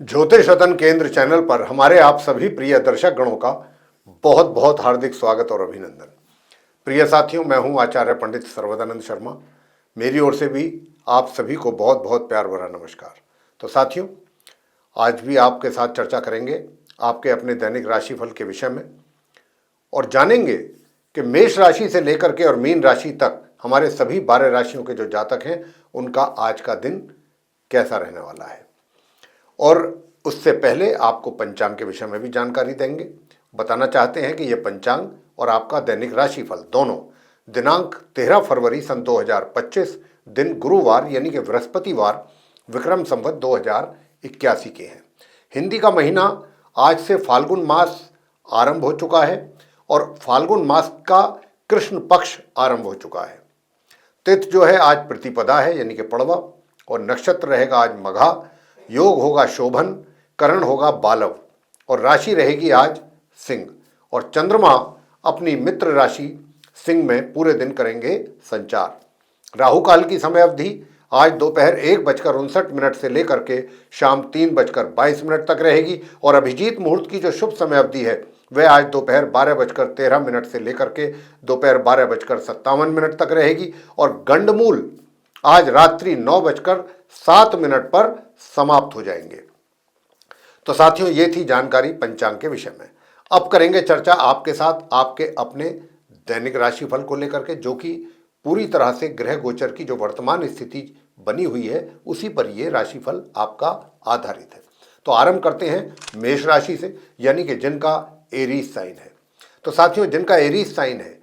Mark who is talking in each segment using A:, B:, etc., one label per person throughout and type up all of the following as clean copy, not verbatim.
A: ज्योतिष रतन केंद्र चैनल पर हमारे आप सभी प्रिय दर्शक गणों का बहुत बहुत हार्दिक स्वागत और अभिनंदन। प्रिय साथियों, मैं हूं आचार्य पंडित सर्वदानंद शर्मा। मेरी ओर से भी आप सभी को बहुत बहुत प्यार भरा नमस्कार। तो साथियों, आज भी आपके साथ चर्चा करेंगे आपके अपने दैनिक राशिफल के विषय में और जानेंगे कि मेष राशि से लेकर के और मीन राशि तक हमारे सभी 12 राशियों के जो जातक हैं उनका आज का दिन कैसा रहने वाला है। और उससे पहले आपको पंचांग के विषय में भी जानकारी देंगे। बताना चाहते हैं कि यह पंचांग और आपका दैनिक राशिफल दोनों दिनांक 13 फरवरी सन 2025 दिन गुरुवार यानी कि बृहस्पतिवार विक्रम संवत 2081 के हैं। हिंदी का महीना आज से फाल्गुन मास आरंभ हो चुका है और फाल्गुन मास का कृष्ण पक्ष आरंभ हो चुका है। तिथि जो है आज प्रतिपदा है यानी कि पड़वा और नक्षत्र रहेगा आज मघा, योग होगा शोभन, करण होगा बालव और राशि रहेगी आज सिंह और चंद्रमा अपनी मित्र राशि सिंह में पूरे दिन करेंगे संचार। राहु काल की समय अवधि आज दोपहर 1:59 से लेकर के शाम 3:22 तक रहेगी और अभिजीत मुहूर्त की जो शुभ समय अवधि है वह आज दोपहर 12:13 से लेकर के दोपहर 12:57 तक रहेगी और गंडमूल आज रात्रि 9:07 पर समाप्त हो जाएंगे। तो साथियों, ये थी जानकारी पंचांग के विषय में। अब करेंगे चर्चा आपके साथ आपके अपने दैनिक राशिफल को लेकर के, जो कि पूरी तरह से ग्रह गोचर की जो वर्तमान स्थिति बनी हुई है उसी पर ये राशिफल आपका आधारित है। तो आरंभ करते हैं मेष राशि से, यानी कि जिनका एरीज साइन है। तो साथियों, जिनका एरीज साइन है,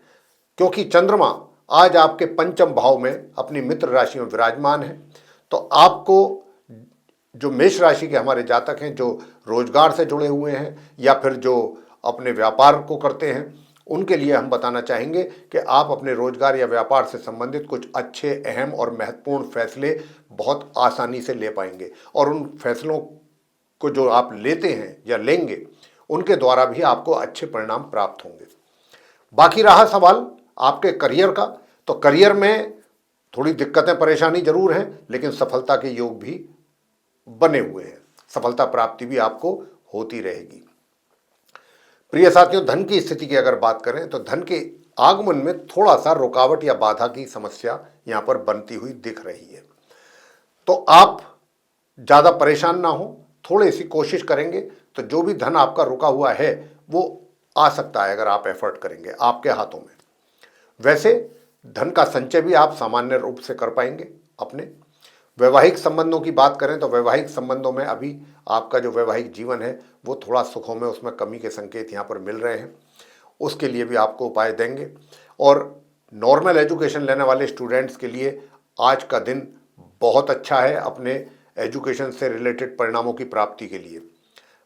A: क्योंकि चंद्रमा आज आपके पंचम भाव में अपनी मित्र राशि में विराजमान है, तो आपको जो मेष राशि के हमारे जातक हैं जो रोजगार से जुड़े हुए हैं या फिर जो अपने व्यापार को करते हैं, उनके लिए हम बताना चाहेंगे कि आप अपने रोजगार या व्यापार से संबंधित कुछ अच्छे, अहम और महत्वपूर्ण फैसले बहुत आसानी से ले पाएंगे और उन फैसलों को जो आप लेते हैं या लेंगे उनके द्वारा भी आपको अच्छे परिणाम प्राप्त होंगे। बाकी रहा सवाल आपके करियर का, तो करियर में थोड़ी दिक्कतें परेशानी जरूर हैं, लेकिन सफलता के योग भी बने हुए हैं। सफलता प्राप्ति भी आपको होती रहेगी। प्रिय साथियों, धन की स्थिति की अगर बात करें तो धन के आगमन में थोड़ा सा रुकावट या बाधा की समस्या यहां पर बनती हुई दिख रही है। तो आप ज्यादा परेशान ना हो, थोड़ी सी कोशिश करेंगे तो जो भी धन आपका रुका हुआ है वो आ सकता है अगर आप एफर्ट करेंगे आपके हाथों में। वैसे धन का संचय भी आप सामान्य रूप से कर पाएंगे। अपने वैवाहिक संबंधों की बात करें तो वैवाहिक संबंधों में अभी आपका जो वैवाहिक जीवन है वो थोड़ा सुखों में उसमें कमी के संकेत यहाँ पर मिल रहे हैं, उसके लिए भी आपको उपाय देंगे। और नॉर्मल एजुकेशन लेने वाले स्टूडेंट्स के लिए आज का दिन बहुत अच्छा है अपने एजुकेशन से रिलेटेड परिणामों की प्राप्ति के लिए।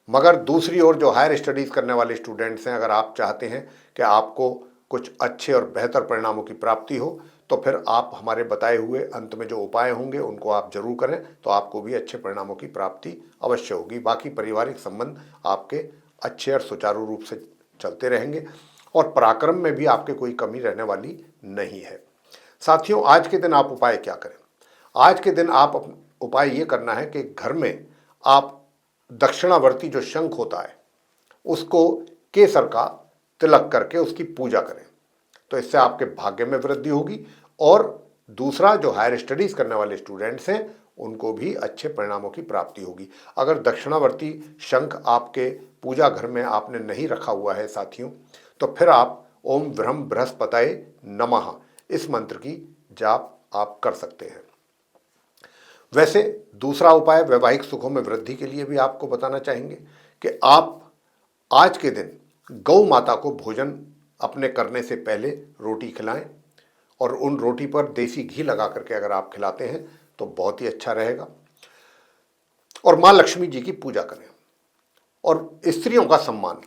A: मगर दूसरी ओर जो हायर स्टडीज़ करने वाले स्टूडेंट्स हैं, अगर आप चाहते हैं कि आपको कुछ अच्छे और बेहतर परिणामों की प्राप्ति हो तो फिर आप हमारे बताए हुए अंत में जो उपाय होंगे उनको आप जरूर करें, तो आपको भी अच्छे परिणामों की प्राप्ति अवश्य होगी। बाकी पारिवारिक संबंध आपके अच्छे और सुचारू रूप से चलते रहेंगे और पराक्रम में भी आपके कोई कमी रहने वाली नहीं है। साथियों, आज के दिन आप उपाय क्या करें? आज के दिन आप उपाय ये करना है कि घर में आप दक्षिणावर्ती जो शंख होता है उसको केसर का तिलक करके उसकी पूजा करें, तो इससे आपके भाग्य में वृद्धि होगी। और दूसरा, जो हायर स्टडीज करने वाले स्टूडेंट्स हैं उनको भी अच्छे परिणामों की प्राप्ति होगी। अगर दक्षिणावर्ती शंख आपके पूजा घर में आपने नहीं रखा हुआ है साथियों, तो फिर आप ओम ब्रह्म बृहस्पतये नमः इस मंत्र की जाप आप कर सकते हैं। वैसे दूसरा उपाय वैवाहिक सुखों में वृद्धि के लिए भी आपको बताना चाहेंगे कि आप आज के दिन गौ माता को भोजन अपने करने से पहले रोटी खिलाएं और उन रोटी पर देसी घी लगा करके अगर आप खिलाते हैं तो बहुत ही अच्छा रहेगा। और मां लक्ष्मी जी की पूजा करें और स्त्रियों का सम्मान।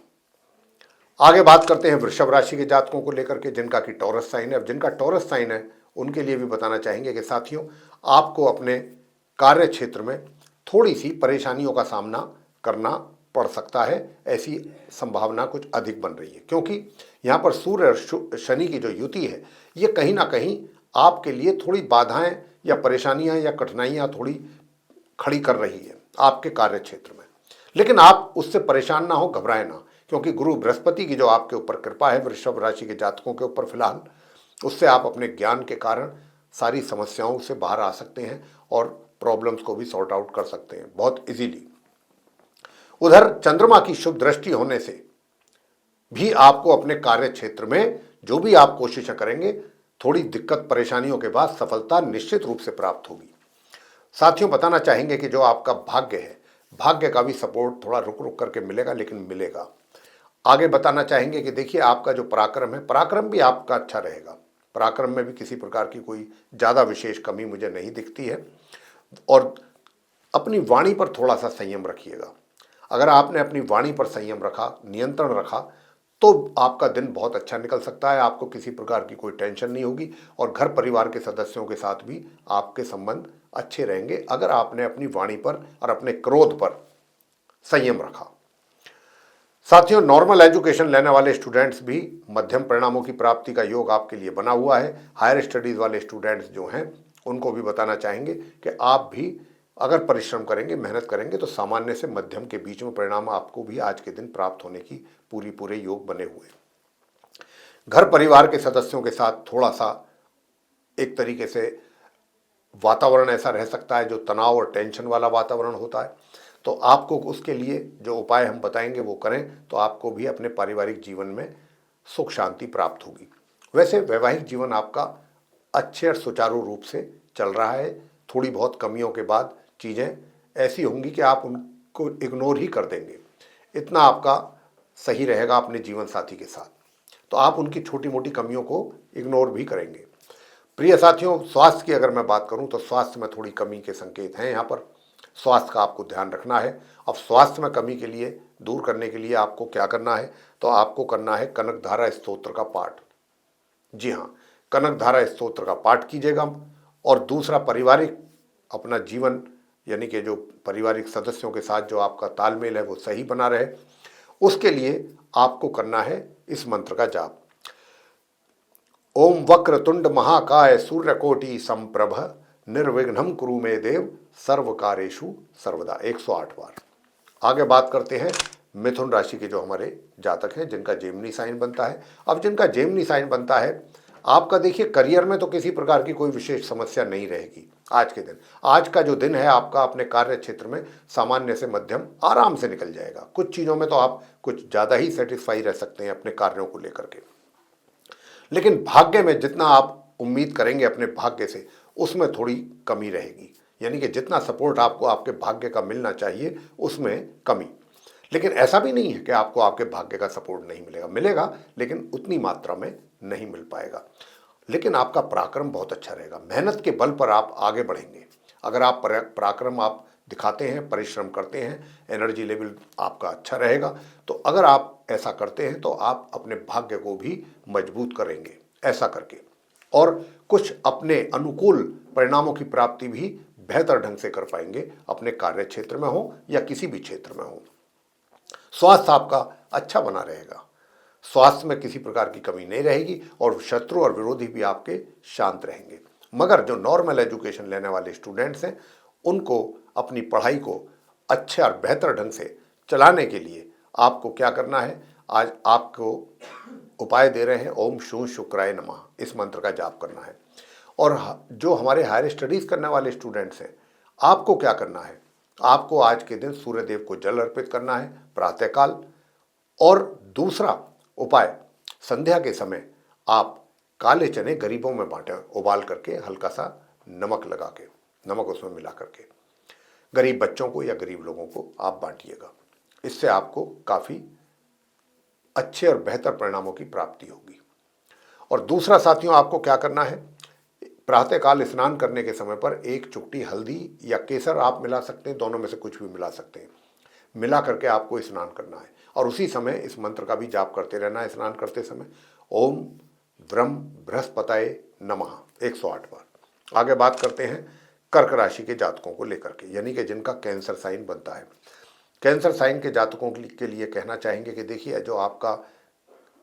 A: आगे बात करते हैं वृषभ राशि के जातकों को लेकर के जिनका कि टॉरस साइन है। अब जिनका टॉरस साइन है उनके लिए भी बताना चाहेंगे कि साथियों, आपको अपने कार्य क्षेत्र में थोड़ी सी परेशानियों का सामना करना पड़ सकता है, ऐसी संभावना कुछ अधिक बन रही है, क्योंकि यहाँ पर सूर्य और शनि की जो युति है ये कहीं ना कहीं आपके लिए थोड़ी बाधाएं या परेशानियां या कठिनाइयां थोड़ी खड़ी कर रही है आपके कार्य क्षेत्र में। लेकिन आप उससे परेशान ना हो, घबराए ना, क्योंकि गुरु बृहस्पति की जो आपके ऊपर कृपा है वृषभ राशि के जातकों के ऊपर फिलहाल, उससे आप अपने ज्ञान के कारण सारी समस्याओं से बाहर आ सकते हैं और प्रॉब्लम्स को भी सॉर्ट आउट कर सकते हैं बहुत इजीली। उधर चंद्रमा की शुभ दृष्टि होने से भी आपको अपने कार्य क्षेत्र में जो भी आप कोशिशें करेंगे, थोड़ी दिक्कत परेशानियों के बाद सफलता निश्चित रूप से प्राप्त होगी। साथियों, बताना चाहेंगे कि जो आपका भाग्य है, भाग्य का भी सपोर्ट थोड़ा रुक रुक करके मिलेगा, लेकिन मिलेगा। आगे बताना चाहेंगे कि देखिए, आपका जो पराक्रम है, पराक्रम भी आपका अच्छा रहेगा। पराक्रम में भी किसी प्रकार की कोई ज़्यादा विशेष कमी मुझे नहीं दिखती है। और अपनी वाणी पर थोड़ा सा संयम रखिएगा। अगर आपने अपनी वाणी पर संयम रखा, नियंत्रण रखा, तो आपका दिन बहुत अच्छा निकल सकता है। आपको किसी प्रकार की कोई टेंशन नहीं होगी और घर परिवार के सदस्यों के साथ भी आपके संबंध अच्छे रहेंगे अगर आपने अपनी वाणी पर और अपने क्रोध पर संयम रखा। साथियों, नॉर्मल एजुकेशन लेने वाले स्टूडेंट्स भी मध्यम परिणामों की प्राप्ति का योग आपके लिए बना हुआ है। हायर स्टडीज वाले स्टूडेंट्स जो हैं, उनको भी बताना चाहेंगे कि आप भी अगर परिश्रम करेंगे, मेहनत करेंगे, तो सामान्य से मध्यम के बीच में परिणाम आपको भी आज के दिन प्राप्त होने की पूरे योग बने हुए। घर परिवार के सदस्यों के साथ थोड़ा सा एक तरीके से वातावरण ऐसा रह सकता है जो तनाव और टेंशन वाला वातावरण होता है, तो आपको उसके लिए जो उपाय हम बताएंगे वो करें, तो आपको भी अपने पारिवारिक जीवन में सुख शांति प्राप्त होगी। वैसे वैवाहिक जीवन आपका अच्छे और सुचारू रूप से चल रहा है। थोड़ी बहुत कमियों के बाद चीज़ें ऐसी होंगी कि आप उनको इग्नोर ही कर देंगे, इतना आपका सही रहेगा अपने जीवन साथी के साथ, तो आप उनकी छोटी मोटी कमियों को इग्नोर भी करेंगे। प्रिय साथियों, स्वास्थ्य की अगर मैं बात करूं तो स्वास्थ्य में थोड़ी कमी के संकेत हैं। यहाँ पर स्वास्थ्य का आपको ध्यान रखना है। अब स्वास्थ्य में कमी के लिए, दूर करने के लिए आपको क्या करना है, तो आपको करना है कनकधारा स्तोत्र का पाठ। जी हाँ, कनकधारा स्तोत्र का पाठ कीजिएगा। और दूसरा, पारिवारिक अपना जीवन यानी कि जो पारिवारिक सदस्यों के साथ जो आपका तालमेल है वो सही बना रहे, उसके लिए आपको करना है इस मंत्र का जाप। ओम वक्रतुंड महाकाय सूर्यकोटि संप्रभ निर्विघ्नं कुरु मे देव सर्व कार्येषु सर्वदा, 108 बार। आगे बात करते हैं मिथुन राशि के जो हमारे जातक हैं जिनका जेमिनी साइन बनता है। अब जिनका जेमिनी साइन बनता है, आपका देखिए करियर में तो किसी प्रकार की कोई विशेष समस्या नहीं रहेगी आज के दिन। आज का जो दिन है आपका अपने कार्य क्षेत्र में सामान्य से मध्यम आराम से निकल जाएगा। कुछ चीज़ों में तो आप कुछ ज़्यादा ही सेटिस्फाई रह सकते हैं अपने कार्यों को लेकर के, लेकिन भाग्य में जितना आप उम्मीद करेंगे अपने भाग्य से, उसमें थोड़ी कमी रहेगी। यानी कि जितना सपोर्ट आपको आपके भाग्य का मिलना चाहिए उसमें कमी। लेकिन ऐसा भी नहीं है कि आपको आपके भाग्य का सपोर्ट नहीं मिलेगा, मिलेगा, लेकिन उतनी मात्रा में नहीं मिल पाएगा। लेकिन आपका पराक्रम बहुत अच्छा रहेगा, मेहनत के बल पर आप आगे बढ़ेंगे। अगर आप पराक्रम आप दिखाते हैं, परिश्रम करते हैं, एनर्जी लेवल आपका अच्छा रहेगा, तो अगर आप ऐसा करते हैं तो आप अपने भाग्य को भी मजबूत करेंगे ऐसा करके, और कुछ अपने अनुकूल परिणामों की प्राप्ति भी बेहतर ढंग से कर पाएंगे, अपने कार्य क्षेत्र में हो या किसी भी क्षेत्र में हो। स्वास्थ्य आपका अच्छा बना रहेगा, स्वास्थ्य में किसी प्रकार की कमी नहीं रहेगी और शत्रु और विरोधी भी आपके शांत रहेंगे। मगर जो नॉर्मल एजुकेशन लेने वाले स्टूडेंट्स हैं, उनको अपनी पढ़ाई को अच्छे और बेहतर ढंग से चलाने के लिए आपको क्या करना है, आज आपको उपाय दे रहे हैं, ओम शू शुक्राय नमः, इस मंत्र का जाप करना है। और जो हमारे हायर स्टडीज़ करने वाले स्टूडेंट्स हैं, आपको क्या करना है, आपको आज के दिन सूर्यदेव को जल अर्पित करना है प्रातःकाल। और दूसरा उपाय, संध्या के समय आप काले चने गरीबों में बांटें, उबाल करके हल्का सा नमक लगा के, नमक उसमें मिला करके गरीब बच्चों को या गरीब लोगों को आप बांटिएगा। इससे आपको काफ़ी अच्छे और बेहतर परिणामों की प्राप्ति होगी। और दूसरा साथियों, आपको क्या करना है, प्रातःकाल स्नान करने के समय पर एक चुटकी हल्दी या केसर आप मिला सकते हैं, दोनों में से कुछ भी मिला सकते हैं, मिला करके आपको स्नान करना है। और उसी समय इस मंत्र का भी जाप करते रहना है स्नान करते समय, ओम ब्रह्म बृहस्पतये नमः, 108 बार। आगे बात करते हैं कर्क राशि के जातकों को लेकर के, यानी कि जिनका कैंसर साइन बनता है। कैंसर साइन के जातकों के लिए कहना चाहेंगे कि देखिए, जो आपका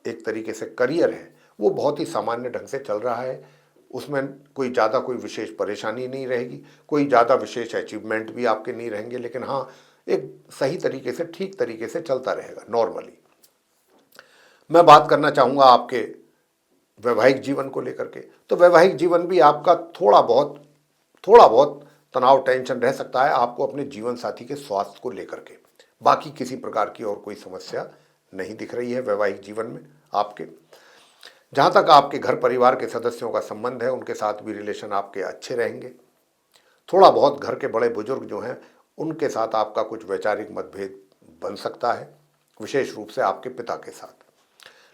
A: एक तरीके से करियर है वो बहुत ही सामान्य ढंग से चल रहा है, उसमें कोई ज़्यादा कोई विशेष परेशानी नहीं रहेगी, कोई ज़्यादा विशेष अचीवमेंट भी आपके नहीं रहेंगे। लेकिन हाँ, एक सही तरीके से, ठीक तरीके से चलता रहेगा नॉर्मली। मैं बात करना चाहूँगा आपके वैवाहिक जीवन को लेकर के। तो वैवाहिक जीवन भी आपका थोड़ा बहुत तनाव, टेंशन रह सकता है आपको अपने जीवन साथी के स्वास्थ्य को लेकर के। बाकी किसी प्रकार की और कोई समस्या नहीं दिख रही है वैवाहिक जीवन में आपके। जहाँ तक आपके घर परिवार के सदस्यों का संबंध है, उनके साथ भी रिलेशन आपके अच्छे रहेंगे। थोड़ा बहुत घर के बड़े बुजुर्ग जो हैं उनके साथ आपका कुछ वैचारिक मतभेद बन सकता है, विशेष रूप से आपके पिता के साथ।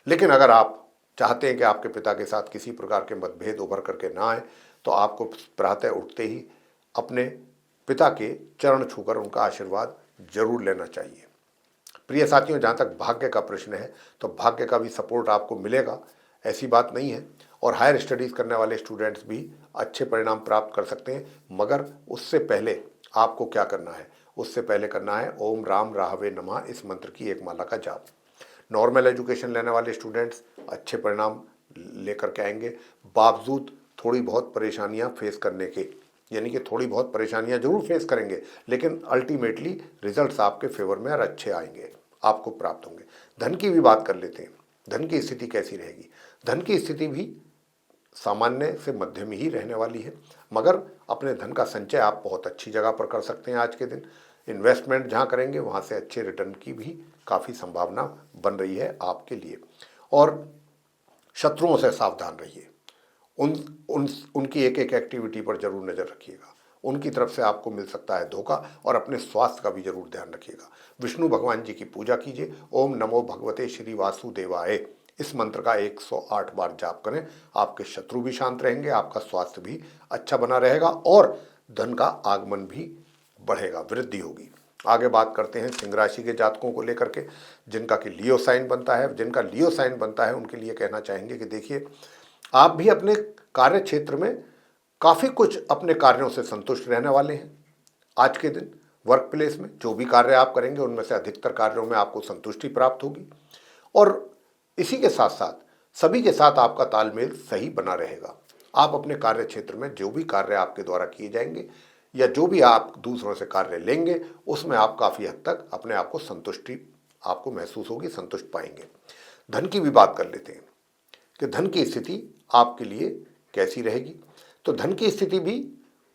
A: लेकिन अगर आप चाहते हैं कि आपके पिता के साथ किसी प्रकार के मतभेद उभर करके ना आए, तो आपको प्रातः उठते ही अपने पिता के चरण छूकर उनका आशीर्वाद जरूर लेना चाहिए। प्रिय साथियों, जहाँ तक भाग्य का प्रश्न है तो भाग्य का भी सपोर्ट आपको मिलेगा, ऐसी बात नहीं है। और हायर स्टडीज़ करने वाले स्टूडेंट्स भी अच्छे परिणाम प्राप्त कर सकते हैं, मगर उससे पहले आपको क्या करना है? उससे पहले करना है ओम राम राहवे नमः इस मंत्र की एक माला का जाप। नॉर्मल एजुकेशन लेने वाले स्टूडेंट्स अच्छे परिणाम लेकर के आएंगे, बावजूद थोड़ी बहुत परेशानियां फेस करने के, यानी कि थोड़ी बहुत परेशानियां जरूर फेस करेंगे, लेकिन अल्टीमेटली रिजल्ट्स आपके फेवर में और अच्छे आएंगे, आपको प्राप्त होंगे। धन की भी बात कर लेते हैं। धन की स्थिति कैसी रहेगी? धन की स्थिति भी सामान्य से मध्यम ही रहने वाली है, मगर अपने धन का संचय आप बहुत अच्छी जगह पर कर सकते हैं आज के दिन। इन्वेस्टमेंट जहाँ करेंगे वहाँ से अच्छे रिटर्न की भी काफ़ी संभावना बन रही है आपके लिए। और शत्रुओं से सावधान रहिए, उनकी एक एक एक्टिविटी पर जरूर नज़र रखिएगा। उनकी तरफ से आपको मिल सकता है धोखा, और अपने स्वास्थ्य का भी जरूर ध्यान रखिएगा। विष्णु भगवान जी की पूजा कीजिए। ओम नमो भगवते श्री वासुदेवाय इस मंत्र का 108 बार जाप करें। आपके शत्रु भी शांत रहेंगे, आपका स्वास्थ्य भी अच्छा बना रहेगा और धन का आगमन भी बढ़ेगा, वृद्धि होगी। आगे बात करते हैं सिंह राशि के जातकों को लेकर के, जिनका कि लियो साइन बनता है। जिनका लियो साइन बनता है उनके लिए कहना चाहेंगे कि देखिए, आप भी अपने कार्य क्षेत्र में काफ़ी कुछ अपने कार्यों से संतुष्ट रहने वाले हैं। आज के दिन वर्क प्लेस में जो भी कार्य आप करेंगे उनमें से अधिकतर कार्यों में आपको संतुष्टि प्राप्त होगी, और इसी के साथ साथ सभी के साथ आपका तालमेल सही बना रहेगा। आप अपने कार्य क्षेत्र में जो भी कार्य आपके द्वारा किए जाएंगे या जो भी आप दूसरों से कार्य लेंगे, उसमें आप काफ़ी हद तक अपने आप को संतुष्टि आपको महसूस होगी, संतुष्ट पाएंगे। धन की भी बात कर लेते हैं कि धन की स्थिति आपके लिए कैसी रहेगी। तो धन की स्थिति भी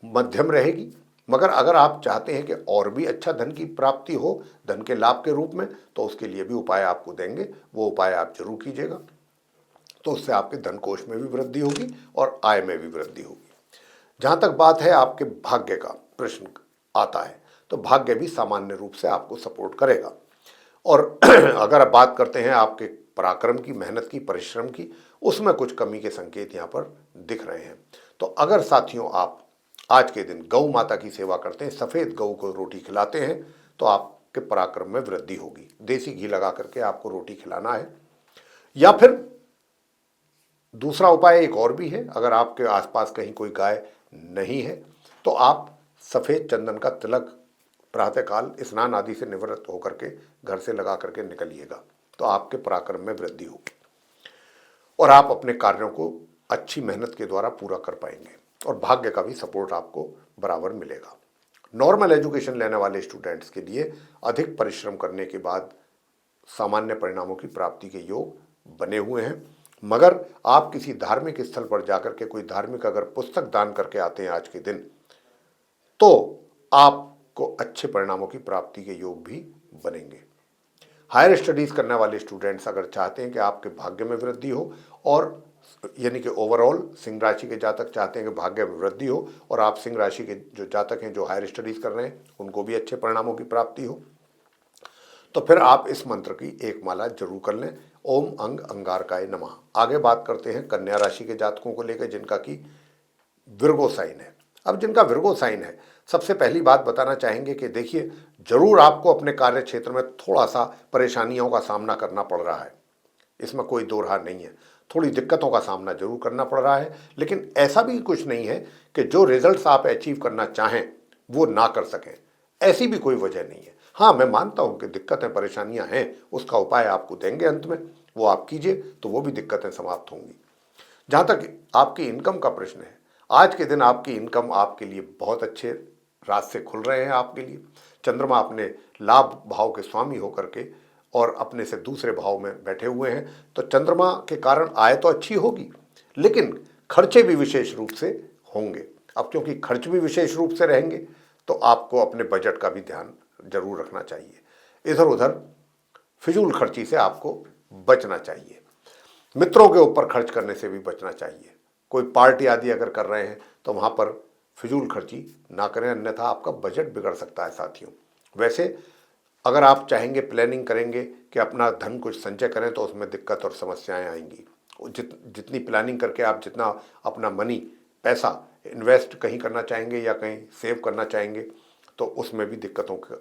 A: मध्यम रहेगी, मगर अगर आप चाहते हैं कि और भी अच्छा धन की प्राप्ति हो धन के लाभ के रूप में, तो उसके लिए भी उपाय आपको देंगे। वो उपाय आप जरूर कीजिएगा, तो उससे आपके धन कोष में भी वृद्धि होगी और आय में भी वृद्धि होगी। जहाँ तक बात है आपके भाग्य का प्रश्न आता है, तो भाग्य भी सामान्य रूप से आपको सपोर्ट करेगा। और अगर आप बात करते हैं आपके पराक्रम की, मेहनत की, परिश्रम की, उसमें कुछ कमी के संकेत यहाँ पर दिख रहे हैं। तो अगर साथियों आप आज के दिन गौ माता की सेवा करते हैं, सफ़ेद गऊ को रोटी खिलाते हैं, तो आपके पराक्रम में वृद्धि होगी। देसी घी लगा करके आपको रोटी खिलाना है। या फिर दूसरा उपाय एक और भी है, अगर आपके आसपास कहीं कोई गाय नहीं है तो आप सफ़ेद चंदन का तिलक प्रातःकाल स्नान आदि से निवृत्त होकर के घर से लगा करके निकलिएगा, तो आपके पराक्रम में वृद्धि होगी और आप अपने कार्यों को अच्छी मेहनत के द्वारा पूरा कर पाएंगे और भाग्य का भी सपोर्ट आपको बराबर मिलेगा। नॉर्मल एजुकेशन लेने वाले स्टूडेंट्स के लिए अधिक परिश्रम करने के बाद सामान्य परिणामों की प्राप्ति के योग बने हुए हैं, मगर आप किसी धार्मिक स्थल पर जाकर के कोई धार्मिक अगर पुस्तक दान करके आते हैं आज के दिन, तो आपको अच्छे परिणामों की प्राप्ति के योग भी बनेंगे। हायर स्टडीज़ करने वाले स्टूडेंट्स अगर चाहते हैं कि आपके भाग्य में वृद्धि हो, और यानी कि ओवरऑल सिंह राशि के जातक चाहते हैं कि भाग्य में वृद्धि हो और आप सिंह राशि के जो जातक हैं जो हायर स्टडीज़ कर रहे हैं उनको भी अच्छे परिणामों की प्राप्ति हो, तो फिर आप इस मंत्र की एक माला जरूर कर लें। ओम अंग अंगारकाय नमः। आगे बात करते हैं कन्या राशि के जातकों को लेकर, जिनका कि विर्गो साइन है। अब जिनका विर्गो साइन है, सबसे पहली बात बताना चाहेंगे कि देखिए, जरूर आपको अपने कार्य क्षेत्र में थोड़ा सा परेशानियों का सामना करना पड़ रहा है, इसमें कोई दो राह नहीं है। थोड़ी दिक्कतों का सामना जरूर करना पड़ रहा है, लेकिन ऐसा भी कुछ नहीं है कि जो रिजल्ट्स आप अचीव करना चाहें वो ना कर सकें, ऐसी भी कोई वजह नहीं है। हाँ, मैं मानता हूं कि दिक्कतें परेशानियां हैं, उसका उपाय आपको देंगे अंत में, वो आप कीजिए तो वो भी दिक्कतें समाप्त होंगी। जहाँ तक आपकी इनकम का प्रश्न है, आज के दिन आपकी इनकम आपके लिए बहुत अच्छे रास्ते खुल रहे हैं आपके लिए। चंद्रमा अपने लाभ भाव के स्वामी होकर के और अपने से दूसरे भाव में बैठे हुए हैं, तो चंद्रमा के कारण आय तो अच्छी होगी, लेकिन खर्चे भी विशेष रूप से होंगे। अब क्योंकि खर्च भी विशेष रूप से रहेंगे तो आपको अपने बजट का भी ध्यान जरूर रखना चाहिए। इधर उधर फिजूल खर्ची से आपको बचना चाहिए। मित्रों के ऊपर खर्च करने से भी बचना चाहिए। कोई पार्टी आदि अगर कर रहे हैं तो वहाँ पर फिजूल खर्ची ना करें, अन्यथा आपका बजट बिगड़ सकता है साथियों। वैसे अगर आप चाहेंगे, प्लानिंग करेंगे कि अपना धन कुछ संचय करें, तो उसमें दिक्कत और समस्याएं आएंगी। जितनी प्लानिंग करके आप जितना अपना मनी, पैसा इन्वेस्ट कहीं करना चाहेंगे या कहीं सेव करना चाहेंगे, तो उसमें भी दिक्कतों का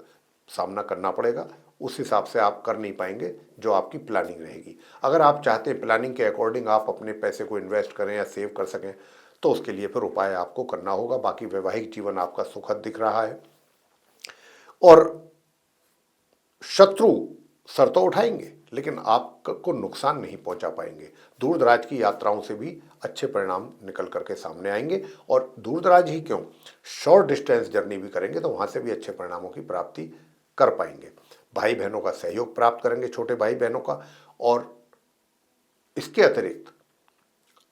A: सामना करना पड़ेगा। उस हिसाब से आप कर नहीं पाएंगे जो आपकी प्लानिंग रहेगी। अगर आप चाहते हैं प्लानिंग के अकॉर्डिंग आप अपने पैसे को इन्वेस्ट करें या सेव कर सकें, तो उसके लिए फिर उपाय आपको करना होगा। बाकी वैवाहिक जीवन आपका सुखद दिख रहा है और शत्रु सर तो उठाएंगे लेकिन आपको नुकसान नहीं पहुंचा पाएंगे। दूर दराज की यात्राओं से भी अच्छे परिणाम निकल करके सामने आएंगे, और दूर दराज ही क्यों, शॉर्ट डिस्टेंस जर्नी भी करेंगे तो वहां से भी अच्छे परिणामों की प्राप्ति कर पाएंगे। भाई बहनों का सहयोग प्राप्त करेंगे, छोटे भाई बहनों का। और इसके अतिरिक्त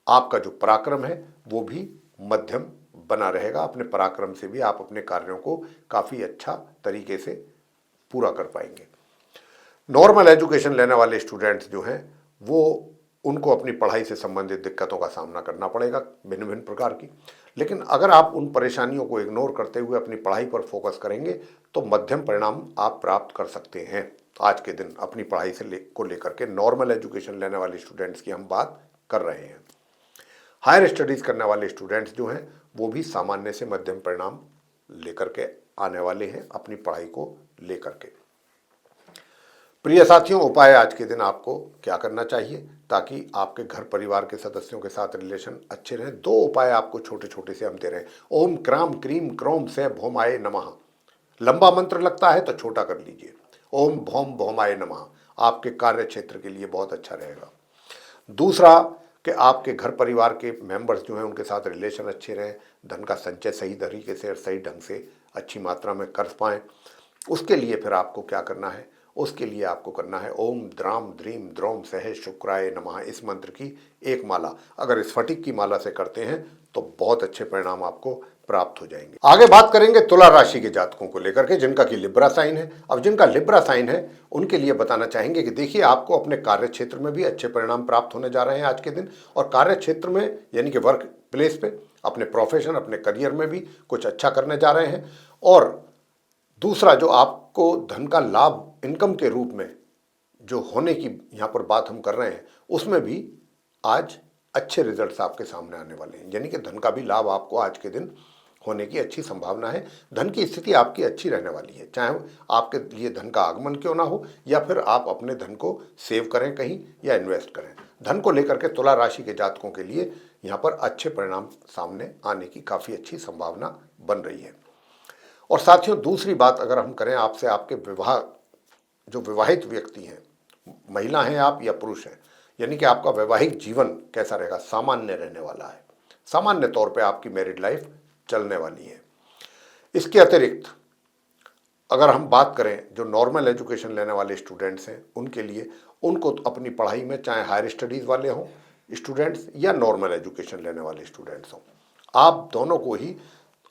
A: आपका जो पराक्रम है वो भी मध्यम बना रहेगा। अपने पराक्रम से भी आप अपने कार्यों को काफी अच्छा तरीके से पूरा कर पाएंगे। नॉर्मल एजुकेशन लेने वाले स्टूडेंट्स जो हैं वो, उनको अपनी पढ़ाई से संबंधित दिक्कतों का सामना करना पड़ेगा भिन्न भिन्न प्रकार की। लेकिन अगर आप उन परेशानियों को इग्नोर करते हुए अपनी पढ़ाई पर फोकस करेंगे तो मध्यम परिणाम आप प्राप्त कर सकते हैं। आज के दिन अपनी पढ़ाई को लेकर के नॉर्मल एजुकेशन लेने वाले स्टूडेंट्स की हम बात कर रहे हैं। हायर स्टडीज करने वाले स्टूडेंट्स जो हैं वो भी सामान्य से मध्यम परिणाम लेकर के आने वाले हैं अपनी पढ़ाई को लेकर के। प्रिय साथियों, उपाय आज के दिन आपको क्या करना चाहिए ताकि आपके घर परिवार के सदस्यों के साथ रिलेशन अच्छे रहें? दो उपाय आपको छोटे छोटे से हम दे रहे हैं। ओम क्राम क्रीम क्रोम से भौमाय नमः। लंबा मंत्र लगता है तो छोटा कर लीजिए। ओम भौम भौमाय नमः आपके कार्य क्षेत्र के लिए बहुत अच्छा रहेगा। दूसरा कि आपके घर परिवार के मेंबर्स जो हैं उनके साथ रिलेशन अच्छे रहें, धन का संचय सही तरीके से और सही ढंग से अच्छी मात्रा में कर पाएँ। उसके लिए फिर आपको क्या करना है? उसके लिए आपको करना है ओम द्राम द्रीम द्रोम सह शुक्राय नमः। इस मंत्र की एक माला अगर स्फटिक की माला से करते हैं तो बहुत अच्छे परिणाम आपको प्राप्त हो जाएंगे। आगे बात करेंगे तुला राशि के जातकों को लेकर के, जिनका कि लिब्रा साइन है। अब जिनका लिब्रा साइन है उनके लिए बताना चाहेंगे कि देखिए, आपको अपने कार्य क्षेत्र में भी अच्छे परिणाम प्राप्त होने जा रहे हैं आज के दिन। और कार्य क्षेत्र में यानी कि वर्क प्लेस पे, अपने प्रोफेशन, अपने करियर में भी कुछ अच्छा करने जा रहे हैं। और दूसरा, जो आपको धन का लाभ इनकम के रूप में जो होने की यहाँ पर बात हम कर रहे हैं, उसमें भी आज अच्छे रिजल्ट्स आपके सामने आने वाले हैं। यानी कि धन का भी लाभ आपको आज के दिन होने की अच्छी संभावना है। धन की स्थिति आपकी अच्छी रहने वाली है, चाहे आपके लिए धन का आगमन क्यों ना हो या फिर आप अपने धन को सेव करें कहीं या इन्वेस्ट करें। धन को लेकर के तुला राशि के जातकों के लिए यहाँ पर अच्छे परिणाम सामने आने की काफ़ी अच्छी संभावना बन रही है। और साथियों, दूसरी बात अगर हम करें आपसे, आपके विवाह, जो विवाहित व्यक्ति हैं, महिला हैं आप या पुरुष हैं, यानी कि आपका वैवाहिक जीवन कैसा रहेगा? सामान्य रहने वाला है। सामान्य तौर पे आपकी मैरिड लाइफ चलने वाली है। इसके अतिरिक्त अगर हम बात करें जो नॉर्मल एजुकेशन लेने वाले स्टूडेंट्स हैं उनके लिए, उनको अपनी पढ़ाई में, चाहे हायर स्टडीज़ वाले हों स्टूडेंट्स या नॉर्मल एजुकेशन लेने वाले स्टूडेंट्स हों, आप दोनों को ही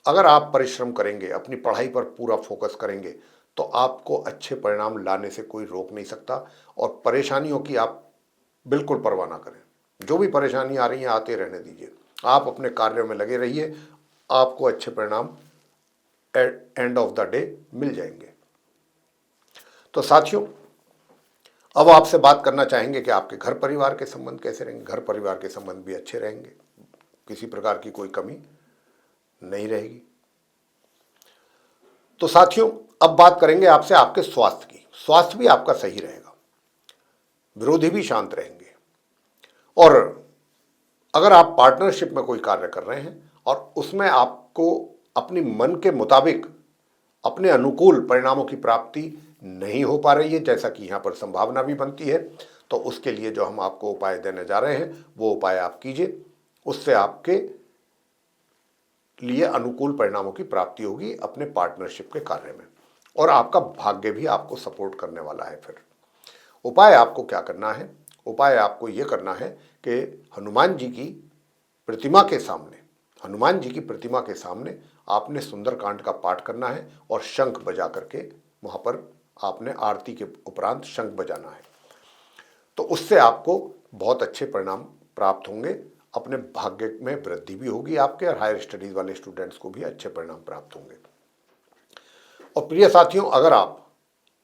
A: अगर आप परिश्रम करेंगे, अपनी पढ़ाई पर पूरा फोकस करेंगे, तो आपको अच्छे परिणाम लाने से कोई रोक नहीं सकता। और परेशानियों की आप बिल्कुल परवाह ना करें। जो भी परेशानी आ रही है आते रहने दीजिए, आप अपने कार्यों में लगे रहिए, आपको अच्छे परिणाम end of the day meal जाएंगे। तो साथियों, अब आपसे बात करना चाहेंगे कि आपके घर परिवार के संबंध कैसे रहेंगे। घर परिवार के संबंध भी अच्छे रहेंगे, किसी प्रकार की कोई कमी नहीं रहेगी। तो साथियों, अब बात करेंगे आपसे आपके स्वास्थ्य की। स्वास्थ्य भी आपका सही रहेगा, विरोधी भी शांत रहेंगे। और अगर आप पार्टनरशिप में कोई कार्य कर रहे हैं और उसमें आपको अपनी मन के मुताबिक अपने अनुकूल परिणामों की प्राप्ति नहीं हो पा रही है, जैसा कि यहाँ पर संभावना भी बनती है, तो उसके लिए जो हम आपको उपाय देने जा रहे हैं वो उपाय आप कीजिए। उससे आपके लिए अनुकूल परिणामों की प्राप्ति होगी अपने पार्टनरशिप के कार्य में। और आपका भाग्य भी आपको सपोर्ट करने वाला है। फिर उपाय आपको क्या करना है? उपाय आपको ये करना है कि हनुमान जी की प्रतिमा के सामने, हनुमान जी की प्रतिमा के सामने आपने सुंदरकांड का पाठ करना है और शंख बजा करके वहां पर आपने आरती के उपरांत शंख बजाना है। तो उससे आपको बहुत अच्छे परिणाम प्राप्त होंगे, अपने भाग्य में वृद्धि भी होगी आपके, और हायर स्टडीज वाले स्टूडेंट्स को भी अच्छे परिणाम प्राप्त होंगे। और प्रिय साथियों, अगर आप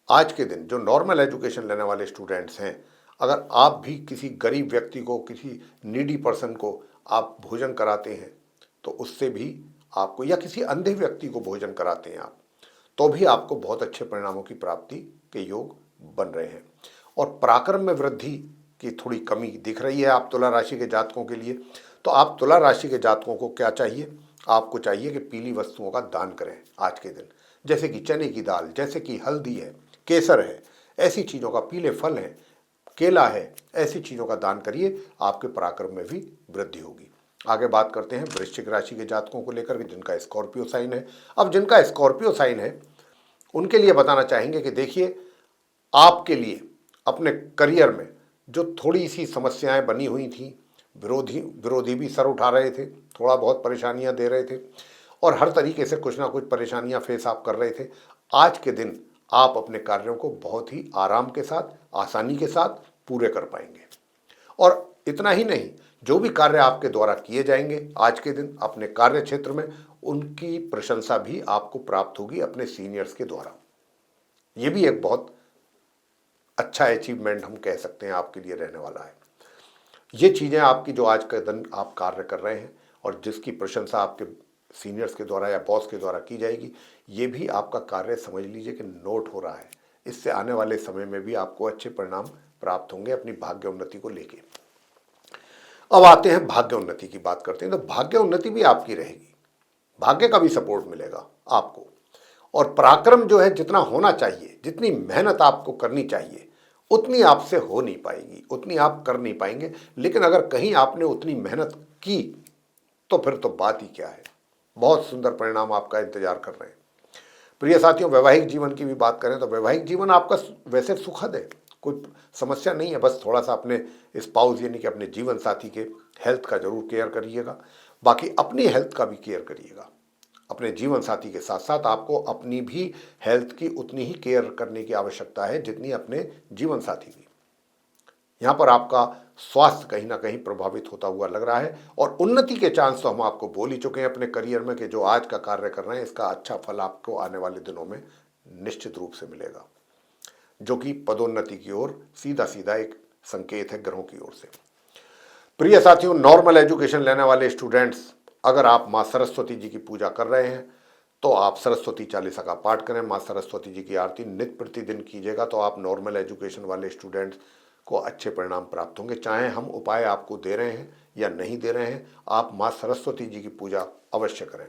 A: आज के दिन जो नॉर्मल एजुकेशन लेने वाले स्टूडेंट्स हैं, अगर आप भी किसी गरीब व्यक्ति को, किसी नीडी पर्सन को आप भोजन कराते हैं, तो उससे भी आपको, या किसी अंधे व्यक्ति को भोजन कराते हैं आप, तो भी आपको बहुत अच्छे परिणामों की प्राप्ति के योग बन रहे हैं। और पराक्रम में वृद्धि की थोड़ी कमी दिख रही है आप तुला राशि के जातकों के लिए। तो आप तुला राशि के जातकों को क्या चाहिए? आपको चाहिए कि पीली वस्तुओं का दान करें आज के दिन, जैसे कि चने की दाल, जैसे कि हल्दी है, केसर है, ऐसी चीज़ों का, पीले फल है, केला है, ऐसी चीज़ों का दान करिए, आपके पराक्रम में भी वृद्धि होगी। आगे बात करते हैं वृश्चिक राशि के जातकों को लेकर के, जिनका स्कॉर्पियो साइन है। अब जिनका स्कॉर्पियो साइन है उनके लिए बताना चाहेंगे कि देखिए, आपके लिए अपने करियर में जो थोड़ी सी समस्याएं बनी हुई थी, विरोधी भी सर उठा रहे थे, थोड़ा बहुत परेशानियां दे रहे थे, और हर तरीके से कुछ ना कुछ परेशानियां फेस आप कर रहे थे, आज के दिन आप अपने कार्यों को बहुत ही आराम के साथ, आसानी के साथ पूरे कर पाएंगे। और इतना ही नहीं, जो भी कार्य आपके द्वारा किए जाएंगे आज के दिन अपने कार्य क्षेत्र में, उनकी प्रशंसा भी आपको प्राप्त होगी अपने सीनियर्स के द्वारा। ये भी एक बहुत अच्छा अचीवमेंट हम कह सकते हैं आपके लिए रहने वाला है। ये चीज़ें आपकी जो आज के दिन आप कार्य कर रहे हैं और जिसकी प्रशंसा आपके सीनियर्स के द्वारा या बॉस के द्वारा की जाएगी, ये भी आपका कार्य समझ लीजिए कि नोट हो रहा है। इससे आने वाले समय में भी आपको अच्छे परिणाम प्राप्त होंगे अपनी भाग्य उन्नति को लेके। अब आते हैं भाग्य उन्नति की बात करते हैं। तो भाग्य उन्नति भी आपकी रहेगी, भाग्य का भी सपोर्ट मिलेगा आपको। और पराक्रम जो है, जितना होना चाहिए, जितनी मेहनत आपको करनी चाहिए, उतनी आपसे हो नहीं पाएगी, उतनी आप कर नहीं पाएंगे। लेकिन अगर कहीं आपने उतनी मेहनत की तो फिर तो बात ही क्या है, बहुत सुंदर परिणाम आपका इंतजार कर रहे हैं। प्रिय साथियों, वैवाहिक जीवन की भी बात करें तो वैवाहिक जीवन आपका वैसे सुखद है, कोई समस्या नहीं है। बस थोड़ा सा अपने स्पाउस यानी कि अपने जीवन साथी के हेल्थ का जरूर केयर करिएगा, बाकी अपनी हेल्थ का भी केयर करिएगा। अपने जीवन साथी के साथ साथ आपको अपनी भी हेल्थ की उतनी ही केयर करने की आवश्यकता है जितनी अपने जीवन साथी की। यहाँ पर आपका स्वास्थ्य कहीं ना कहीं प्रभावित होता हुआ लग रहा है, और उन्नति के चांस तो हम आपको बोल ही चुके हैं अपने करियर में कि जो आज का कार्य कर रहे हैं इसका अच्छा फल आपको आने वाले दिनों में निश्चित रूप से मिलेगा, जो कि पदोन्नति की ओर सीधा सीधा एक संकेत है ग्रहों की ओर से। प्रिय साथियों, नॉर्मल एजुकेशन लेने वाले स्टूडेंट्स, अगर आप माँ सरस्वती जी की पूजा कर रहे हैं तो आप सरस्वती चालीसा का पाठ करें, माँ सरस्वती जी की आरती नित्य प्रतिदिन कीजिएगा, तो आप नॉर्मल एजुकेशन वाले स्टूडेंट्स को अच्छे परिणाम प्राप्त होंगे। चाहे हम उपाय आपको दे रहे हैं या नहीं दे रहे हैं, आप माँ सरस्वती जी की पूजा अवश्य करें।